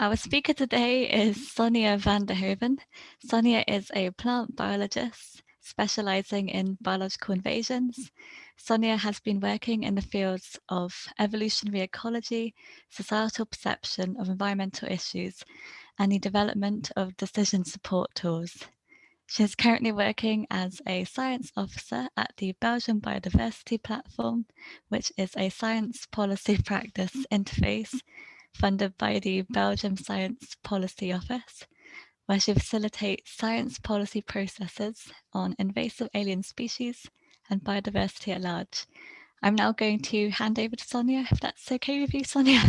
Our speaker today is Sonia Vanderhoeven. Sonia is a plant biologist specializing in biological invasions. Sonia has been working in the fields of evolutionary ecology, societal perception of environmental issues, and the development of decision support tools. She is currently working as a science officer at the Belgian Biodiversity Platform, which is a science policy practice interface funded by the Belgium Science Policy Office, where she facilitates science policy processes on invasive alien species and biodiversity at large. I'm now going to hand over to Sonia, if that's okay with you, Sonia.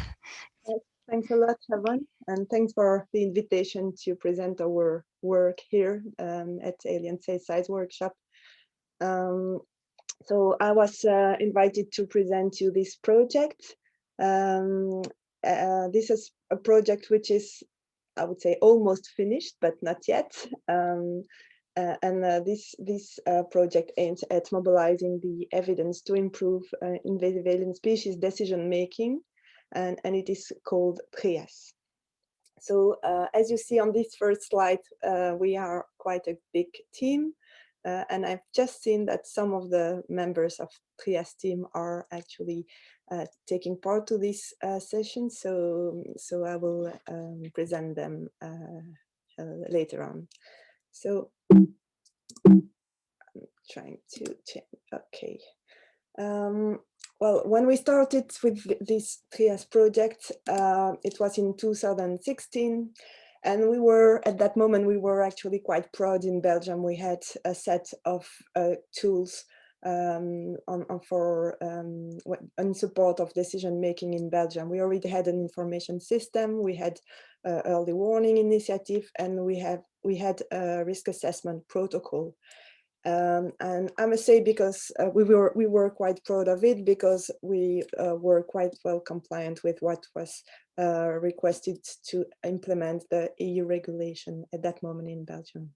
Yes, thanks a lot, Sharon, and thanks for the invitation to present our work here at Alien CSI's workshop. So I was invited to present you this project. This is a project which is, I would say, almost finished, but not yet. This project aims at mobilizing the evidence to improve invasive alien species decision making, and it is called TrIAS. So as you see on this first slide, we are quite a big team. And I've just seen that some of the members of TrIAS team are actually taking part to this session. So I will present them later on. So I'm trying to change, okay. Well, when we started with this TrIAS project, it was in 2016. And we were, at that moment, we were actually quite proud in Belgium. We had a set of tools in support of decision making in Belgium. We already had an information system, we had early warning initiative, and we had a risk assessment protocol. And I must say, because we were quite proud of it, because we were quite well compliant with what was requested to implement the EU regulation at that moment in Belgium.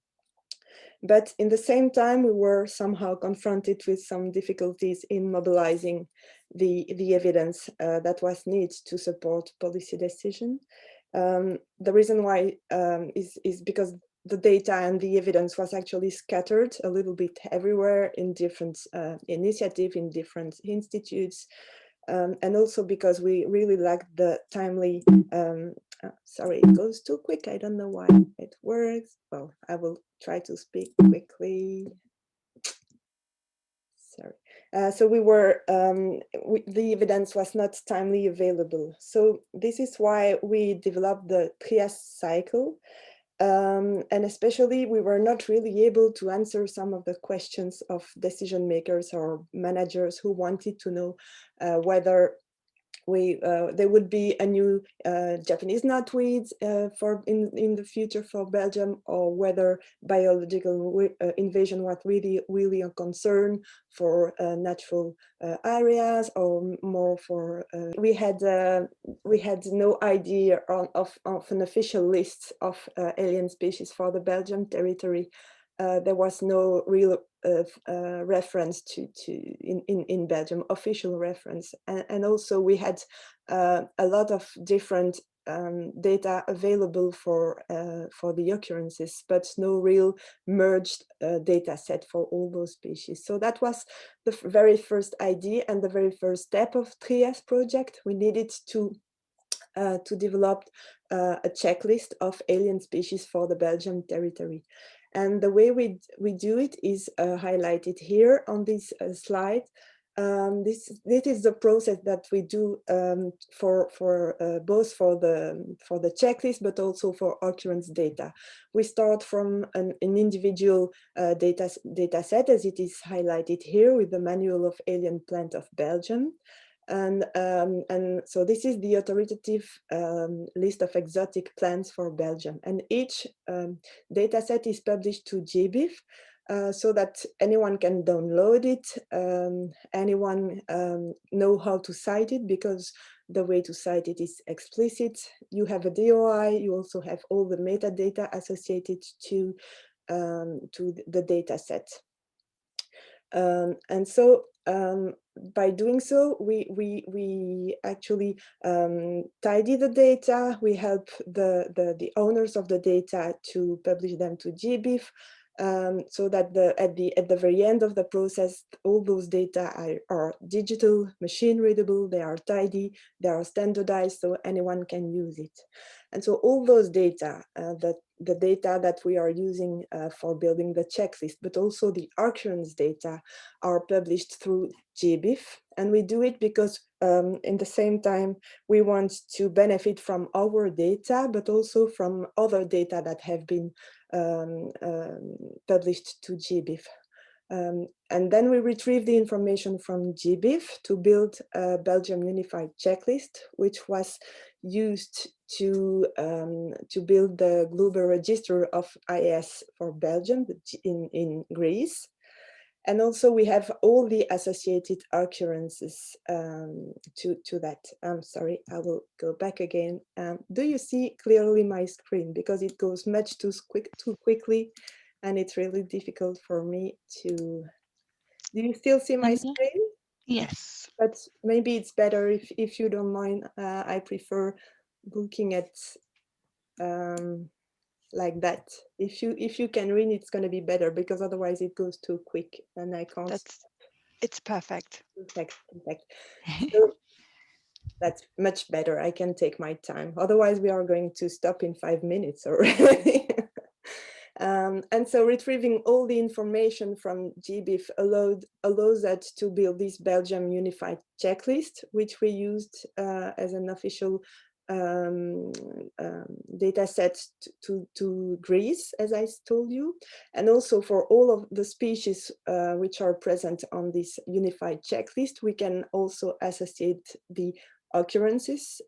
But in the same time, we were somehow confronted with some difficulties in mobilizing the evidence that was needed to support policy decision. The reason why is because the data and the evidence was actually scattered a little bit everywhere in different initiatives, in different institutes, and also because we really lacked the timely, sorry, it goes too quick, I don't know why it works. Well, I will try to speak quickly. Sorry. So we were, the evidence was not timely available. So this is why we developed the TrIAS cycle. And especially, we were not really able to answer some of the questions of decision makers or managers who wanted to know whether there would be a new Japanese knotweed in the future for Belgium, or whether biological invasion was really a concern for natural areas, or more for we had no idea of an official list of alien species for the Belgian territory. There was no real reference in Belgium, official reference, and also we had a lot of different data available for the occurrences, but no real merged data set for all those species. So that was the very first idea and the very first step of TrIAS project. We needed to develop a checklist of alien species for the Belgian territory. And the way we do it is highlighted here on this slide. This is the process that we do for both for the checklist, but also for occurrence data. We start from an individual data set, as it is highlighted here, with the Manual of Alien Plant of Belgium. And so this is the authoritative list of exotic plants for Belgium. And each data set is published to GBIF so that anyone can download it, anyone know how to cite it, because the way to cite it is explicit. You have a DOI, you also have all the metadata associated to the data set. And so by doing so, we actually tidy the data. We help the owners of the data to publish them to GBIF, so that at the very end of the process, all those data are digital, machine readable, they are tidy, they are standardized, so anyone can use it. And so all those data, the data that we are using for building the checklist, but also the occurrence data, are published through GBIF. And we do it because in the same time, we want to benefit from our data, but also from other data that have been published to GBIF. And then we retrieve the information from GBIF to build a Belgium Unified Checklist, which was used to build the global register of IAS for Belgium in Greece. And also we have all the associated occurrences to that. I'm sorry, I will go back again. Do you see clearly my screen? Because it goes much too quickly, and it's really difficult for me to... Do you still see my screen? Yes. But maybe it's better if you don't mind. I prefer looking at like that. If you can read, it's going to be better, because otherwise it goes too quick and I can't. It's perfect. Perfect. So that's much better. I can take my time. Otherwise, we are going to stop in 5 minutes already. And so retrieving all the information from GBIF allows us to build this Belgium Unified Checklist, which we used as an official data set to Greece, as I told you, and also for all of the species which are present on this unified checklist, we can also associate the occurrences,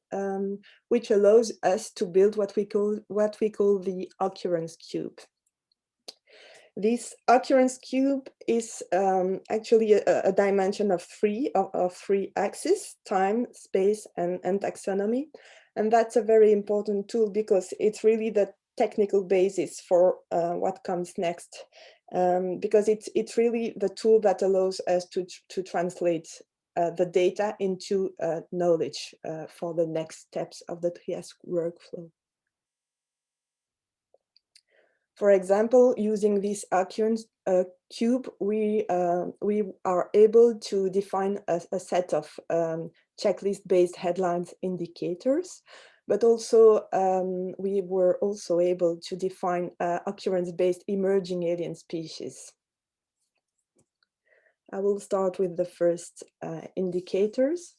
which allows us to build what we call the Occurrence Cube. This Occurrence Cube is actually a dimension of three axes: time, space, and taxonomy. And that's a very important tool because it's really the technical basis for what comes next. Because it's really the tool that allows us to translate the data into knowledge for the next steps of the TrIAS workflow. For example, using this Occurrence Cube, we are able to define a set of checklist-based headlines indicators, but also we were also able to define occurrence-based emerging alien species. I will start with the first indicators.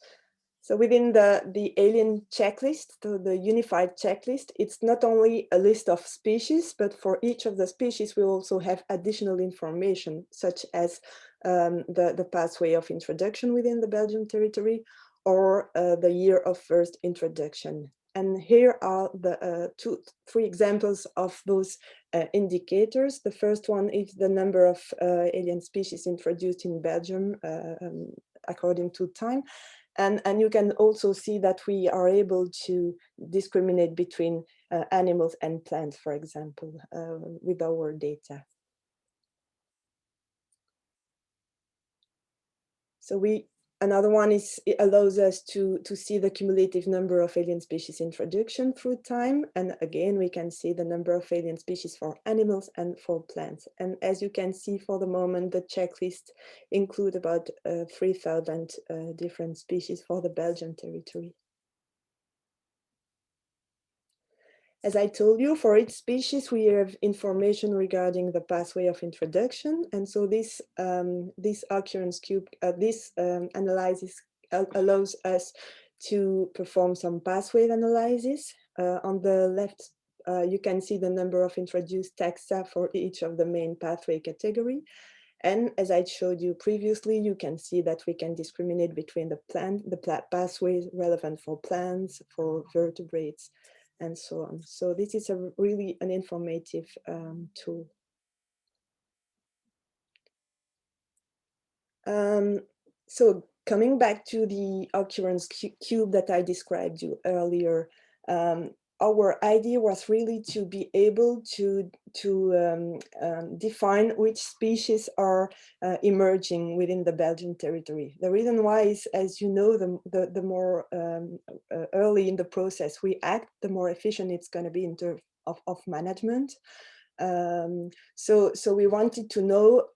So within the alien checklist, the unified checklist, it's not only a list of species, but for each of the species, we also have additional information, such as the pathway of introduction within the Belgian territory, or the year of first introduction. And here are the three examples of those indicators. The first one is the number of alien species introduced in Belgium according to time. And you can also see that we are able to discriminate between animals and plants, for example, with our data. So another one is, it allows us to see the cumulative number of alien species introduction through time. And again, we can see the number of alien species for animals and for plants. And as you can see, for the moment, the checklist include about 3,000 different species for the Belgian territory. As I told you, for each species, we have information regarding the pathway of introduction. And so this Occurrence Cube, this analysis allows us to perform some pathway analysis. On the left, you can see the number of introduced taxa for each of the main pathway category. And as I showed you previously, you can see that we can discriminate between the pathways relevant for plants, for vertebrates, and so on. So this is really an informative tool. So coming back to the Occurrence Cube that I described you earlier, our idea was really to be able to define which species are emerging within the Belgian territory. The reason why is, as you know, the more early in the process we act, the more efficient it's going to be in terms of management. So we wanted to know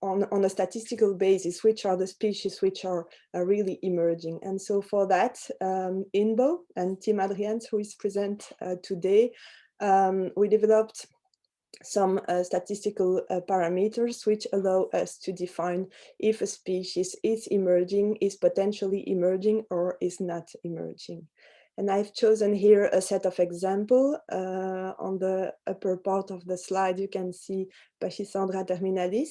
on a statistical basis which are the species which are really emerging. And so for that, Inbo and Tim Adrians, who is present today, we developed some statistical parameters which allow us to define if a species is emerging, is potentially emerging, or is not emerging. And I've chosen here a set of examples. On the upper part of the slide, you can see Pachycandra terminalis.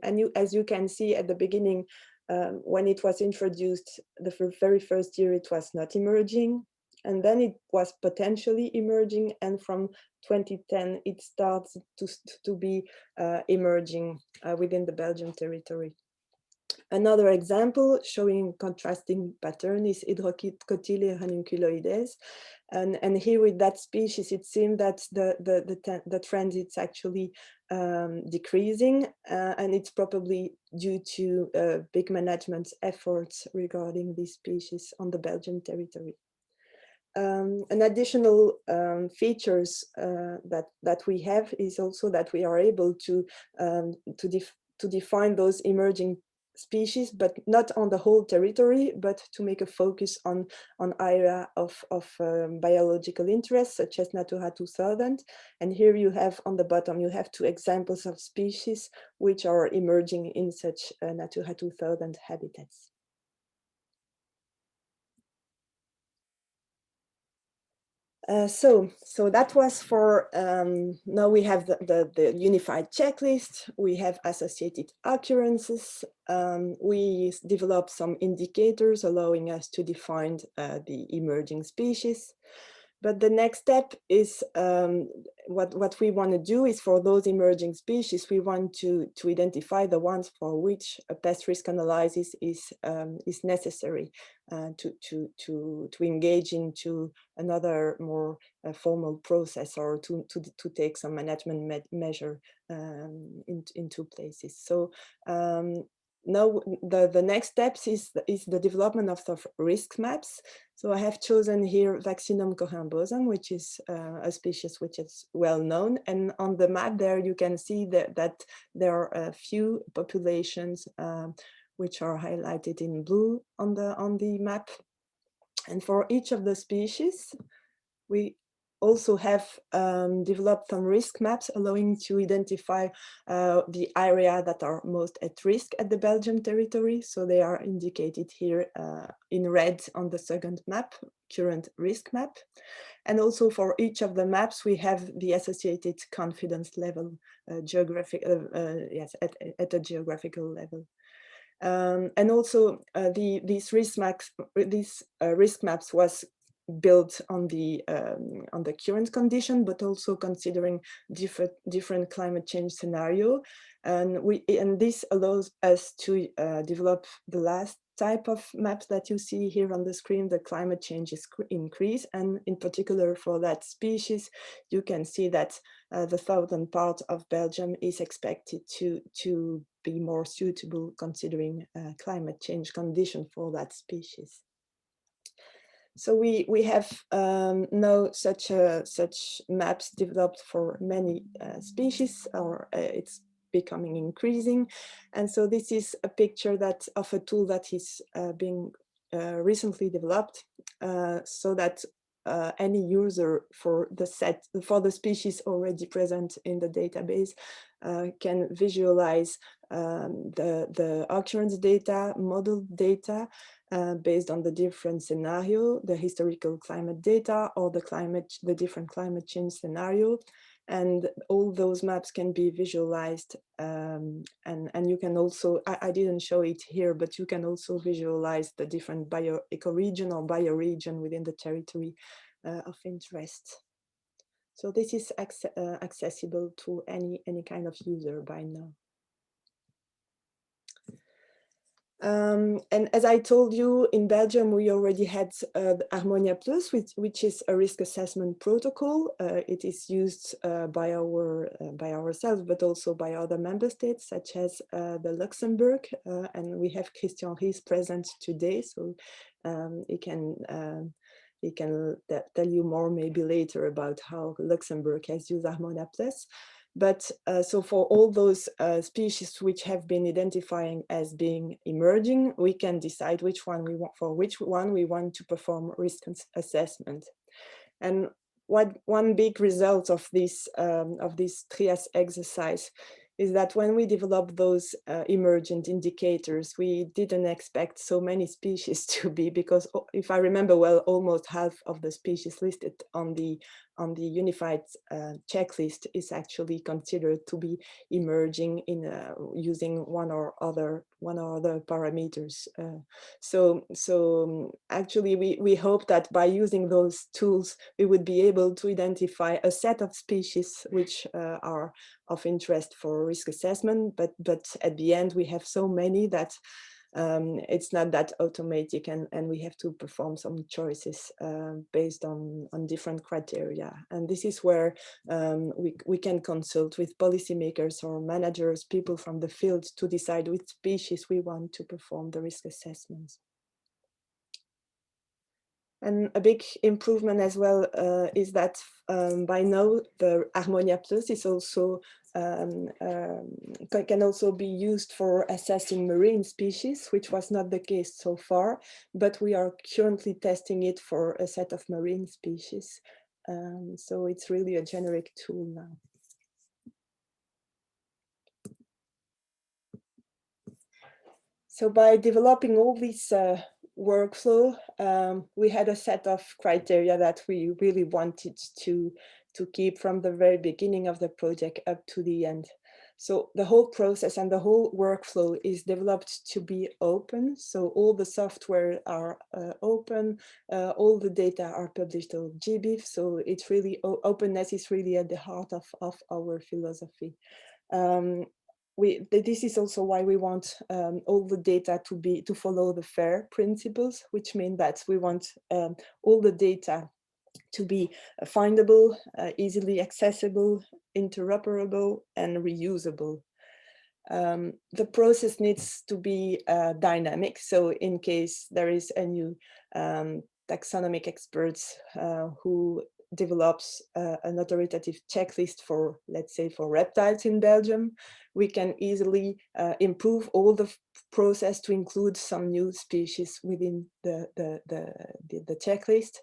And as you can see at the beginning, when it was introduced, the very first year, it was not emerging. And then it was potentially emerging. And from 2010, it starts to be emerging within the Belgian territory. Another example showing contrasting pattern is Hydrocotyl ranunculoides. And here with that species, it seems that the trend is actually decreasing, and it's probably due to big management efforts regarding these species on the Belgian territory. An additional features that we have is also that we are able to define those emerging species, but not on the whole territory, but to make a focus on area of biological interest, such as Natura 2000. And here you have on the bottom, you have 2 examples of species which are emerging in such Natura 2000 habitats. So that was for, now we have the unified checklist, we have associated occurrences, we developed some indicators allowing us to define the emerging species. But the next step is what we want to do is for those emerging species, we want to identify the ones for which a pest risk analysis is necessary to engage into another more formal process, or to take some management measure in 2 places. So now the next steps is the development of the risk maps. So I have chosen here Vaccinum corymbosum, which is a species which is well known. And on the map there, you can see that there are a few populations which are highlighted in blue on the map. And for each of the species, we also have developed some risk maps allowing to identify the area that are most at risk at the Belgian territory. So they are indicated here in red on the second map, current risk map. And also for each of the maps, we have the associated confidence level, yes, at a geographical level. And also these risk maps was built on the current condition, but also considering different climate change scenario, and this allows us to develop the last type of maps that you see here on the screen, the climate change increase, and in particular for that species, you can see that the southern part of Belgium is expected to be more suitable considering climate change condition for that species. So we have now such maps developed for many species, or it's becoming increasing. And so this is a picture of a tool that is being recently developed, so that any user for the species already present in the database can visualize the occurrence data, model data, based on the different scenario, the historical climate data, or the different climate change scenario. And all those maps can be visualized, and you can also, I didn't show it here, but you can also visualize the different ecoregion or bioregion within the territory of interest. So this is accessible to any kind of user by now. And as I told you, in Belgium, we already had the Harmonia Plus, which is a risk assessment protocol. It is used by ourselves, but also by other member states, such as the Luxembourg. And we have Christian Ries present today, so he can tell you more maybe later about how Luxembourg has used Harmonia Plus. But so for all those species which have been identifying as being emerging, we can decide which one we want to perform risk assessment. And one big result of this TrIAS exercise is that when we developed those emergent indicators, we didn't expect so many species to be, because if I remember well, almost half of the species listed on the unified checklist is actually considered to be emerging in using one or other parameters. So actually we hope that by using those tools, we would be able to identify a set of species which are of interest for risk assessment, but at the end we have so many that it's not that automatic, and we have to perform some choices based on different criteria. And this is where we can consult with policymakers or managers, people from the field, to decide which species we want to perform the risk assessments. And a big improvement as well is that by now the Harmonia Plus is also can also be used for assessing marine species, which was not the case so far, but we are currently testing it for a set of marine species. So it's really a generic tool now. So by developing all these workflow, we had a set of criteria that we really wanted to keep from the very beginning of the project up to the end. So the whole process and the whole workflow is developed to be open. So all the software are open, all the data are published on GBIF. So it's really, openness is really at the heart of our philosophy. This is also why we want all the data to follow the FAIR principles, which mean that we want all the data to be findable, easily accessible, interoperable, and reusable. The process needs to be dynamic. So in case there is a new taxonomic experts who develops an authoritative checklist for, let's say, for reptiles in Belgium, we can easily improve all the process to include some new species within the checklist,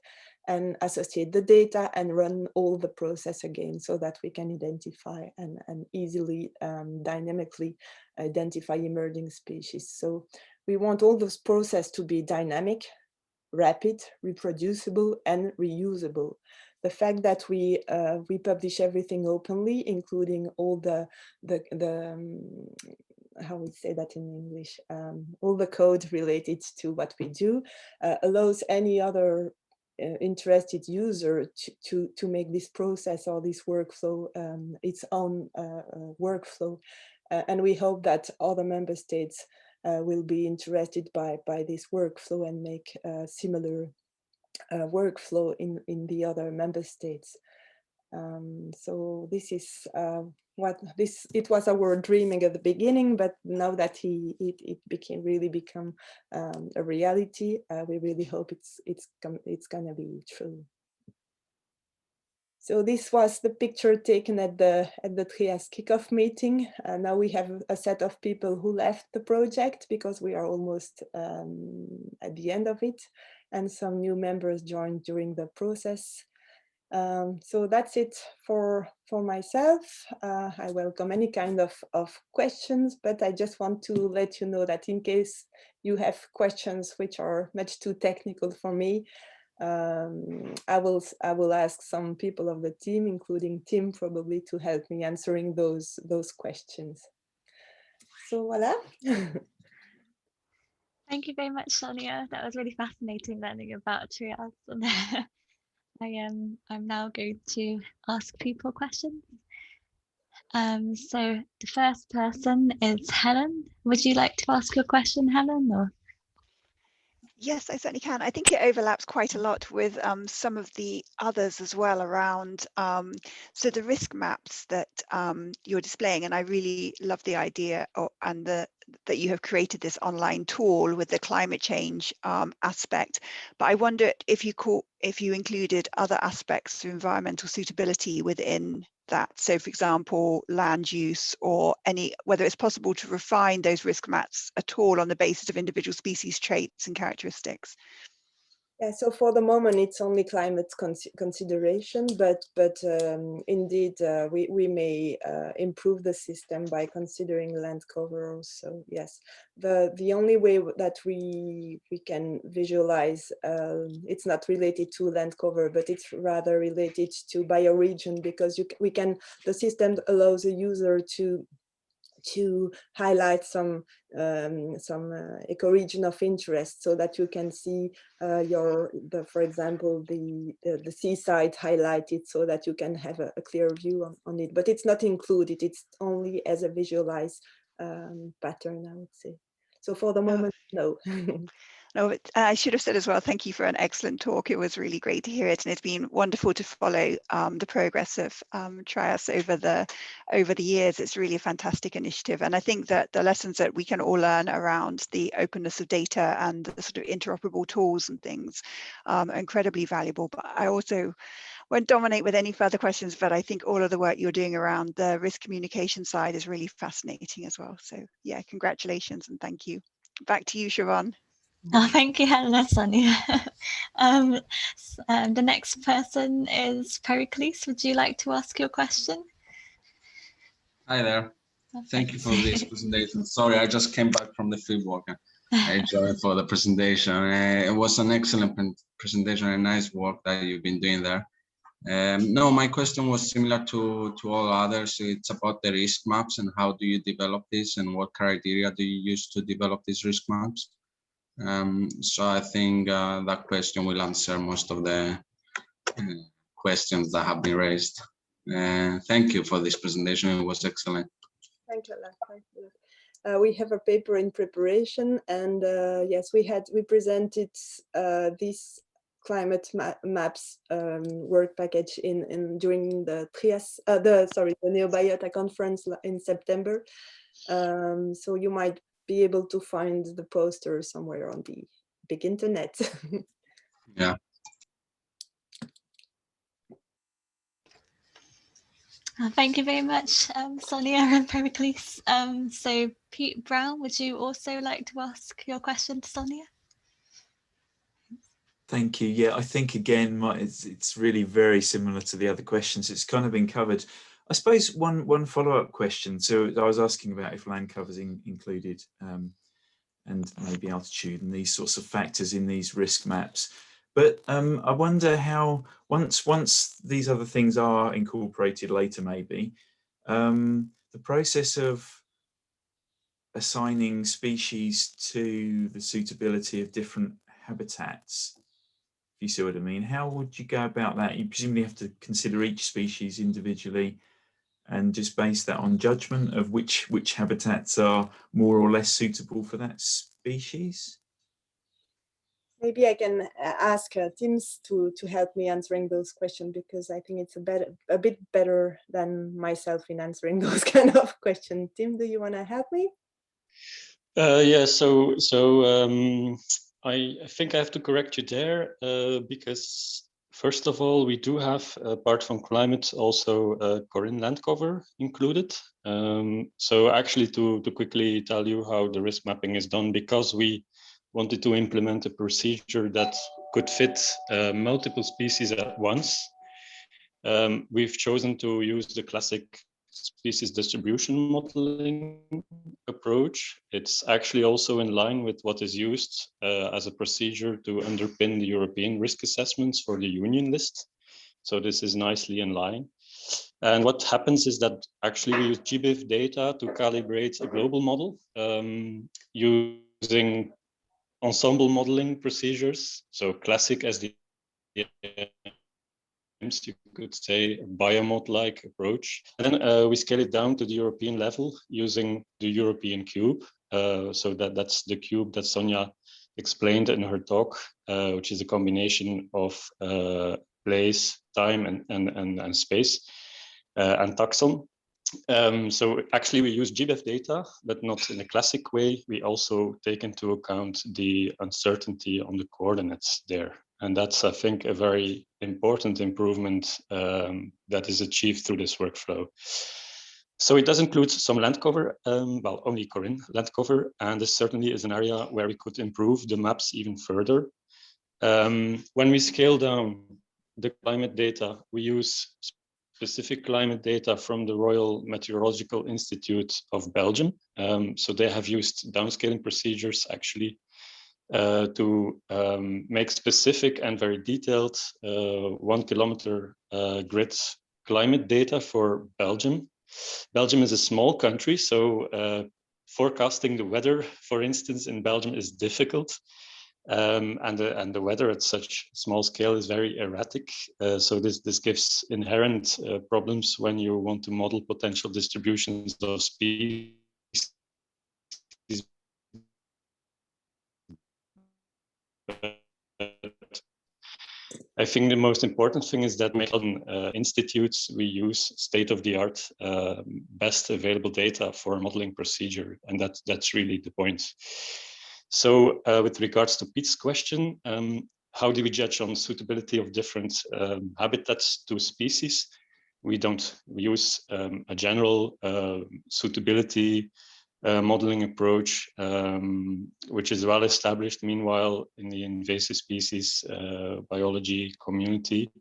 and associate the data and run all the process again, so that we can identify and easily dynamically identify emerging species. So we want all those process to be dynamic, rapid, reproducible, and reusable. The fact that we publish everything openly, including all the how we say that in English, all the code related to what we do, allows any other interested user to make this process or this workflow its own workflow. And we hope that other member states will be interested by this workflow and make similar workflow in the other member states. So this is it was our dreaming at the beginning, but now that it become a reality, we really hope it's gonna be true. So this was the picture taken at the TrIAS kickoff meeting. Now we have a set of people who left the project because we are almost at the end of it, and some new members joined during the process. So that's it for myself. I welcome any kind of questions, but I just want to let you know that in case you have questions which are much too technical for me, I will ask some people of the team, including Tim, probably, to help me answering those questions. So voila. Thank you very much, Sonia. That was really fascinating learning about triage. I'm now going to ask people questions. So the first person is Helen. Would you like to ask your question, Helen? Or? Yes, I certainly can. I think it overlaps quite a lot with some of the others as well around so the risk maps that you're displaying, and I really love the idea that you have created this online tool with the climate change aspect. But I wonder if you included other aspects of environmental suitability within that. So for example, land use or whether it's possible to refine those risk maps at all on the basis of individual species traits and characteristics. Yeah, so for the moment it's only climate consideration, but indeed we may improve the system by considering land cover also. Yes, the only way that we can visualize it's not related to land cover, but it's rather related to bioregion, because the system allows a user to highlight some ecoregion of interest, so that you can see for example, the seaside highlighted, so that you can have a clear view on it. But it's not included; it's only as a visualized pattern, I would say. So for the moment, no. No, I should have said as well, thank you for an excellent talk. It was really great to hear it, and it's been wonderful to follow the progress of TrIAS over the years. It's really a fantastic initiative, and I think that the lessons that we can all learn around the openness of data and the sort of interoperable tools and things are incredibly valuable. But I also won't dominate with any further questions, but I think all of the work you're doing around the risk communication side is really fascinating as well. So yeah, congratulations and thank you. Back to you, Siobhan. Oh, thank you, Helen, Sonia. The next person is Pericles. Would you like to ask your question? Hi there. Thank you for this presentation. Sorry, I just came back from the field walk. I joined for the presentation. It was an excellent presentation and nice work that you've been doing there. No, my question was similar to all others. It's about the risk maps and how do you develop this and what criteria do you use to develop these risk maps? So I think that question will answer most of the questions that have been raised. Thank you for this presentation. It was excellent. Thank you, Thank you. We have a paper in preparation, and yes, we presented this climate maps work package during the TrIAS, the Neobiota conference in September. So you might be able to find the poster somewhere on the big internet. Yeah. Thank you very much, Sonia and Pericles. So Pete Brown, would you also like to ask your question to Sonia? Thank you. Yeah, I think again, it's really very similar to the other questions. It's kind of been covered. I suppose one follow-up question. So I was asking about if land covers included and maybe altitude and these sorts of factors in these risk maps. But I wonder how once these other things are incorporated later, maybe the process of assigning species to the suitability of different habitats. If you see what I mean, how would you go about that? You presumably have to consider each species individually and just base that on judgment of which habitats are more or less suitable for that species. Maybe I can ask Tim to help me answering those questions, because I think it's a bit better than myself in answering those kind of questions. Tim, do you want to help me? Yeah, so I think I have to correct you there, because first of all, we do have, apart from climate, also Corinne land cover included. So actually to quickly tell you how the risk mapping is done, because we wanted to implement a procedure that could fit multiple species at once. We've chosen to use the classic species distribution modeling approach. It's actually also in line with what is used as a procedure to underpin the European risk assessments for the Union list. So this is nicely in line. And what happens is that actually we use GBIF data to calibrate a global model using ensemble modeling procedures. So classic SDM sometimes you could say biomod-like approach. And then we scale it down to the European level using the European cube. So that's the cube that Sonia explained in her talk, which is a combination of place, time, and space, and taxon. So actually we use GBEF data, but not in a classic way. We also take into account the uncertainty on the coordinates there. And that's, I think, a very important improvement that is achieved through this workflow. So it does include some land cover, well, only Corinne land cover, and this certainly is an area where we could improve the maps even further. When we scale down the climate data, we use specific climate data from the Royal Meteorological Institute of Belgium. So they have used downscaling procedures actually to make specific and very detailed 1 kilometer grid climate data for Belgium. Belgium is a small country, so forecasting the weather, for instance, in Belgium is difficult. And the weather at such small scale is very erratic. So this gives inherent problems when you want to model potential distributions of species. I think the most important thing is that institutes, we use state-of-the-art, best available data for modeling procedure, and that's really the point. So with regards to Pete's question, how do we judge on suitability of different habitats to species? We use a general suitability modeling approach, which is well established meanwhile in the invasive species biology community.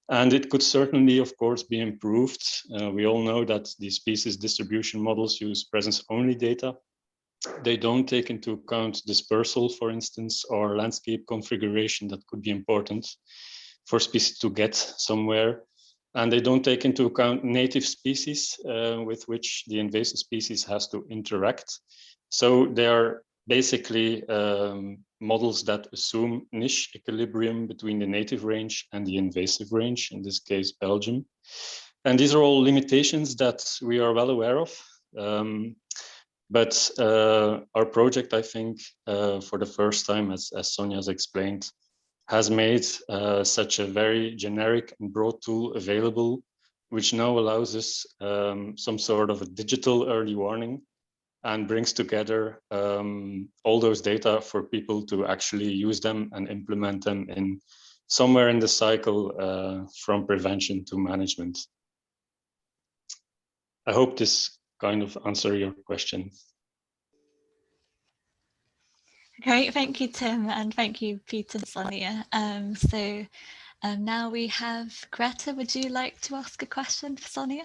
And it could certainly, of course, be improved. We all know that the species distribution models use presence-only data. They don't take into account dispersal, for instance, or landscape configuration that could be important for species to get somewhere. And they don't take into account native species with which the invasive species has to interact. So they are basically models that assume niche equilibrium between the native range and the invasive range, in this case, Belgium. And these are all limitations that we are well aware of. But our project, I think, for the first time, as Sonia has explained, has made such a very generic and broad tool available, which now allows us some sort of a digital early warning and brings together all those data for people to actually use them and implement them in somewhere in the cycle from prevention to management. I hope this kind of answer your question. Great, thank you, Tim, and thank you, Peter and Sonia. Now we have Greta. Would you like to ask a question for Sonia?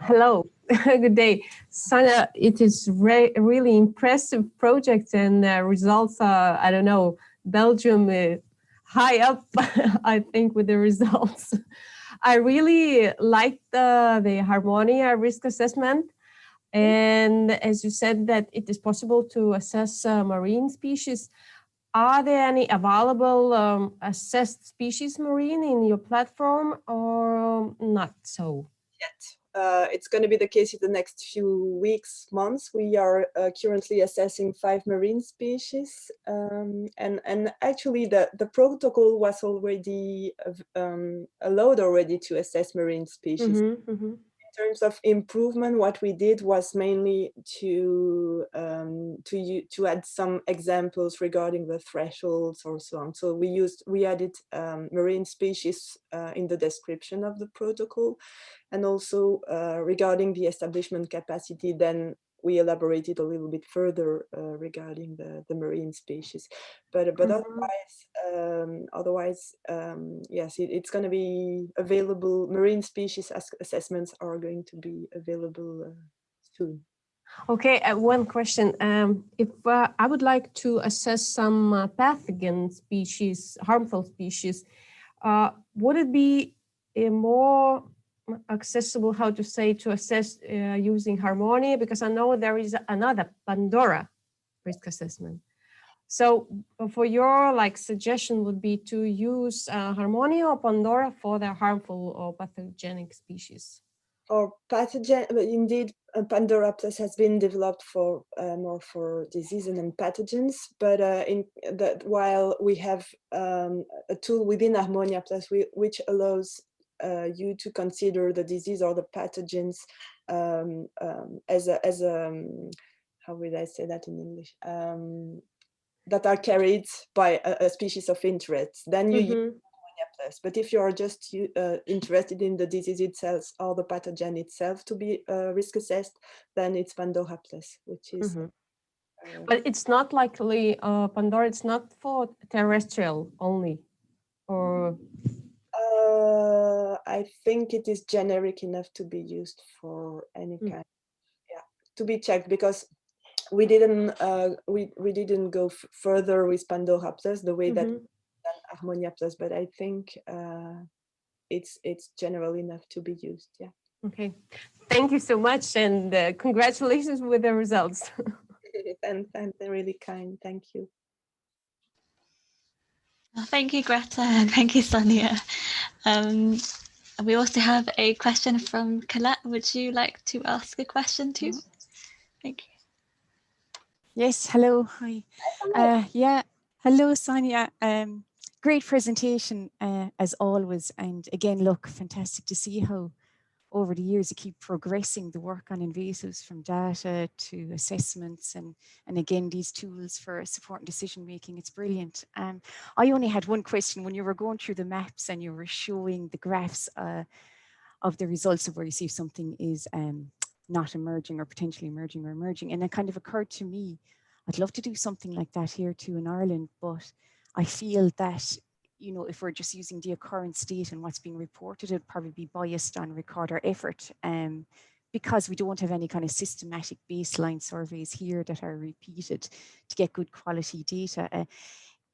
Hello, good day. Sonia, it is really impressive project and results are, I don't know, Belgium high up, I think, with the results. I really liked the Harmonia risk assessment. And as you said that it is possible to assess marine species, are there any available assessed species marine in your platform or not so? Yet. It's going to be the case in the next few weeks, months. We are currently assessing 5 marine species. And actually the protocol was already allowed already to assess marine species. Mm-hmm, mm-hmm. In terms of improvement, what we did was mainly to add some examples regarding the thresholds or so on. So we added marine species in the description of the protocol, and also regarding the establishment capacity, then we elaborated a little bit further regarding the marine species. But Mm-hmm. otherwise, yes, it's going to be available. Marine species assessments are going to be available soon. Okay, one question. If I would like to assess some pathogen species, harmful species, would it be more accessible, how to say, to assess using Harmonia? Because I know there is another Pandora risk assessment. So for your suggestion would be to use Harmonia or Pandora for the harmful or pathogenic species. Or pathogen, but indeed, Pandora Plus has been developed for more for diseases and pathogens. But while we have a tool within Harmonia Plus, which allows you to consider the disease or the pathogens as a how would I say that in English? That are carried by a species of interest. Then you use Harmonia Plus. But if you are just interested in the disease itself or the pathogen itself to be risk assessed, then it's Pandora Plus, which is. But it's not likely Pandora. It's not for terrestrial only, or. I think it is generic enough to be used for any kind. Yeah, to be checked, because we didn't we didn't go further with Pandora Plus the way that Harmonia Plus, but I think it's general enough to be used. Yeah. Okay, thank you so much, and congratulations with the results. and they're really kind. Thank you. Well, thank you, Greta, and thank you, Sonia. We also have a question from Colette. Would you like to ask a question too? Thank you. Yes, hello, hi. Yeah, hello, Sonia. Great presentation as always. And again, look, fantastic to see how over the years you keep progressing the work on invasives from data to assessments and again, these tools for supporting decision making. It's brilliant. I only had one question. When you were going through the maps and you were showing the graphs of the results of where you see if something is not emerging or potentially emerging or emerging. And it kind of occurred to me, I'd love to do something like that here too in Ireland, but I feel that, you know, if we're just using the occurrence data and what's being reported, it'd probably be biased on recorder effort because we don't have any kind of systematic baseline surveys here that are repeated to get good quality data.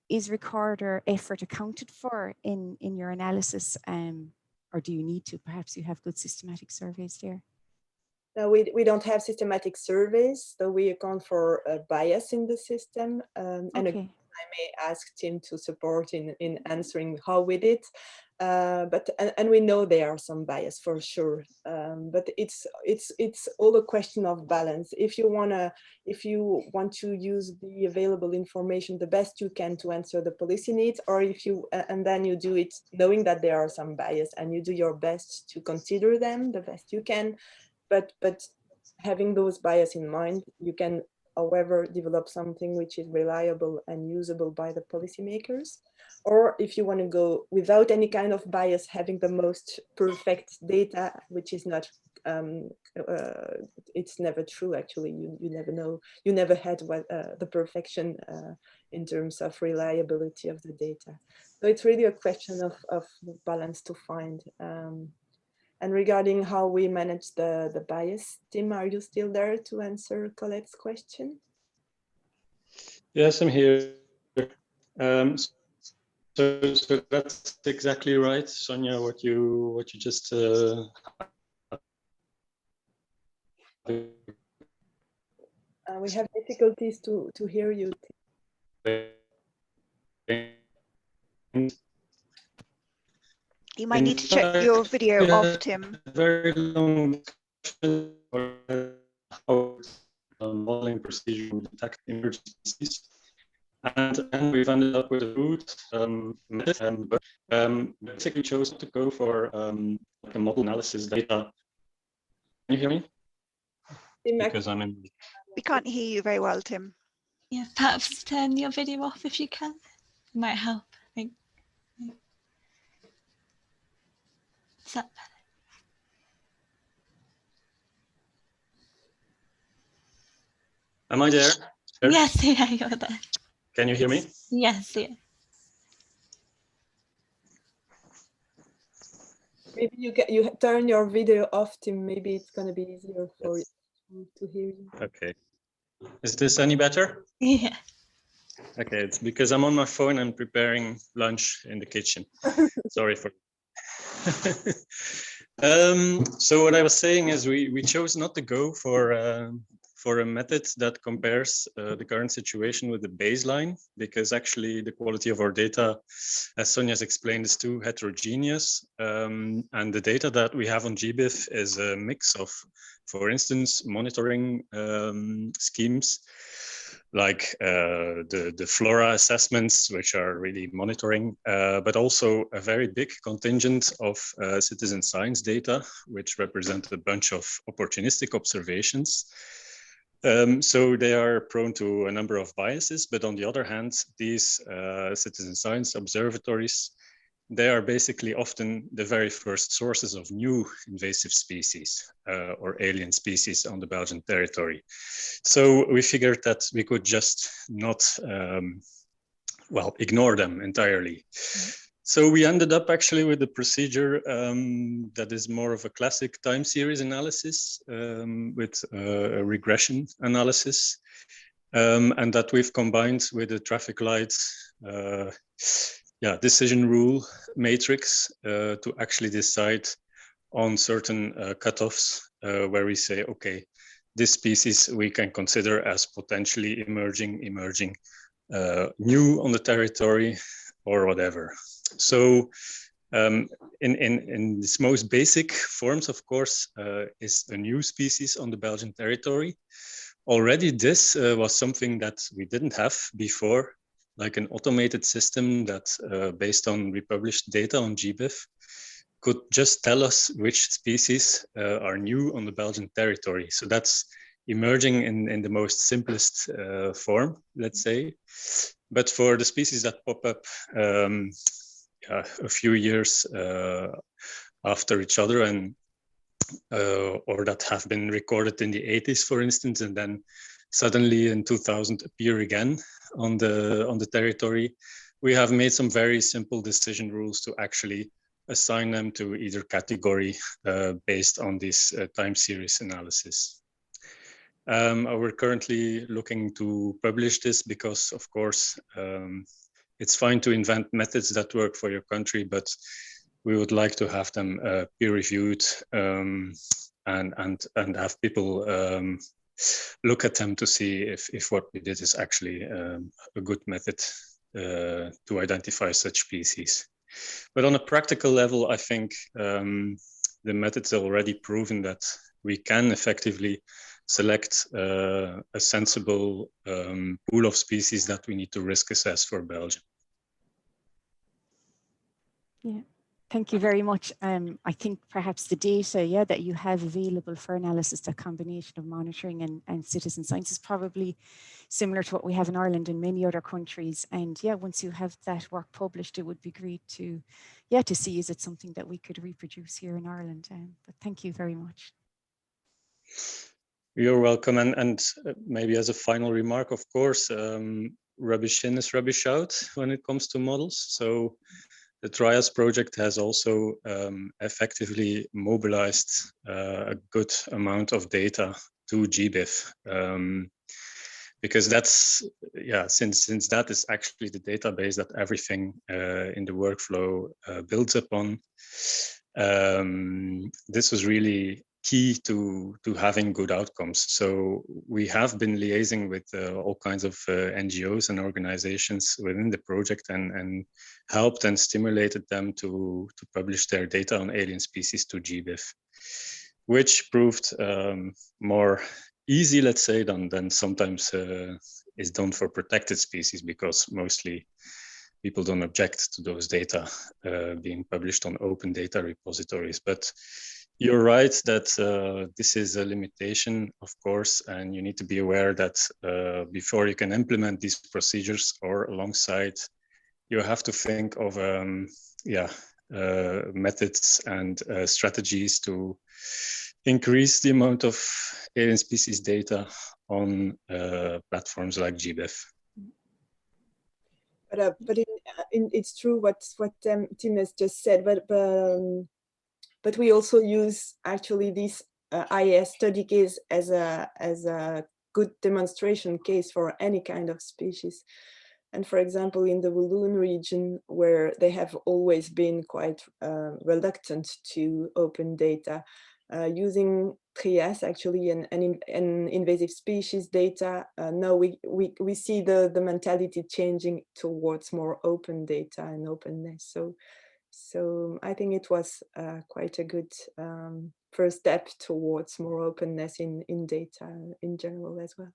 Is recorder effort accounted for in your analysis or do you need to? Perhaps you have good systematic surveys there. No, we don't have systematic surveys, so we account for a bias in the system. And Okay. I may ask Tim to support in answering how we did. But we know there are some bias for sure. But it's all a question of balance. If you want to use the available information the best you can to answer the policy needs, or if you and then you do it knowing that there are some bias and you do your best to consider them the best you can. But having those bias in mind, you can, however, develop something which is reliable and usable by the policymakers. Or if you want to go without any kind of bias, having the most perfect data, which is not, it's never true actually. You never know. You never had the perfection in terms of reliability of the data. So it's really a question of balance to find. And regarding how we manage the bias, Tim, are you still there to answer Colette's question? Yes, I'm here. So that's exactly right, Sonia. What you just we have difficulties to hear you. You might need to check your video off, Tim. Very long discussion how modeling procedure would detect emerging species, and we've ended up with a route method, but basically chose to go for like a model analysis data. Can you hear me? Because I'm in. We can't hear you very well, Tim. Yeah, perhaps turn your video off if you can. It might help, I think. Is that better? Am I there? Yes, yeah, you're there. Can you hear me? Yes, yeah. Maybe you turn your video off, Tim. Maybe it's going to be easier for you to hear you. Okay. Is this any better? Yeah. Okay, it's because I'm on my phone and preparing lunch in the kitchen. Sorry for. So what I was saying is we chose not to go for for a method that compares the current situation with the baseline, because actually the quality of our data, as Sonia has explained, is too heterogeneous. And the data that we have on GBIF is a mix of, for instance, monitoring schemes, like the flora assessments, which are really monitoring, but also a very big contingent of citizen science data, which represent a bunch of opportunistic observations. So they are prone to a number of biases, but on the other hand, these citizen science observatories, they are basically often the very first sources of new invasive species or alien species on the Belgian territory. So we figured that we could just not, well, ignore them entirely. So we ended up actually with a procedure that is more of a classic time series analysis with a regression analysis, and that we've combined with a traffic light decision rule matrix to actually decide on certain cutoffs where we say, okay, this species we can consider as potentially emerging, new on the territory or whatever. So in its most basic forms, of course, is a new species on the Belgian territory. Already this was something that we didn't have before, like an automated system that based on republished data on GBIF could just tell us which species are new on the Belgian territory. So that's emerging in the most simplest form, let's say. But for the species that pop up a few years after each other, and or that have been recorded in the 80s, for instance, and then suddenly in 2000 appear again on the territory, we have made some very simple decision rules to actually assign them to either category based on this time series analysis. We're currently looking to publish this because, of course, it's fine to invent methods that work for your country, but we would like to have them peer-reviewed and have people look at them to see if what we did is actually a good method to identify such species. But on a practical level, I think the method's already proven that we can effectively select a sensible pool of species that we need to risk assess for Belgium. Yeah, thank you very much. I think perhaps the data, that you have available for analysis, that combination of monitoring and citizen science is probably similar to what we have in Ireland and many other countries. And once you have that work published, it would be great to see, is it something that we could reproduce here in Ireland? But thank you very much. You're welcome. And maybe as a final remark, of course, rubbish in is rubbish out when it comes to models. So the TrIAS project has also effectively mobilized a good amount of data to GBIF. Because that's, since that is actually the database that everything in the workflow builds upon, this was really key to having good outcomes. So we have been liaising with all kinds of NGOs and organizations within the project and helped and stimulated them to publish their data on alien species to GBIF, which proved more easy, let's say, than sometimes is done for protected species, because mostly people don't object to those data being published on open data repositories. But you're right that this is a limitation, of course, and you need to be aware that before you can implement these procedures or alongside, you have to think of methods and strategies to increase the amount of alien species data on platforms like GBIF. But it's true what Tim has just said, but we also use actually this IAS study case as a good demonstration case for any kind of species. And for example, in the Walloon region, where they have always been quite reluctant to open data, using TrIAS actually and invasive species data, now we see the mentality changing towards more open data and openness. So I think it was quite a good first step towards more openness in data in general as well.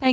Thank you.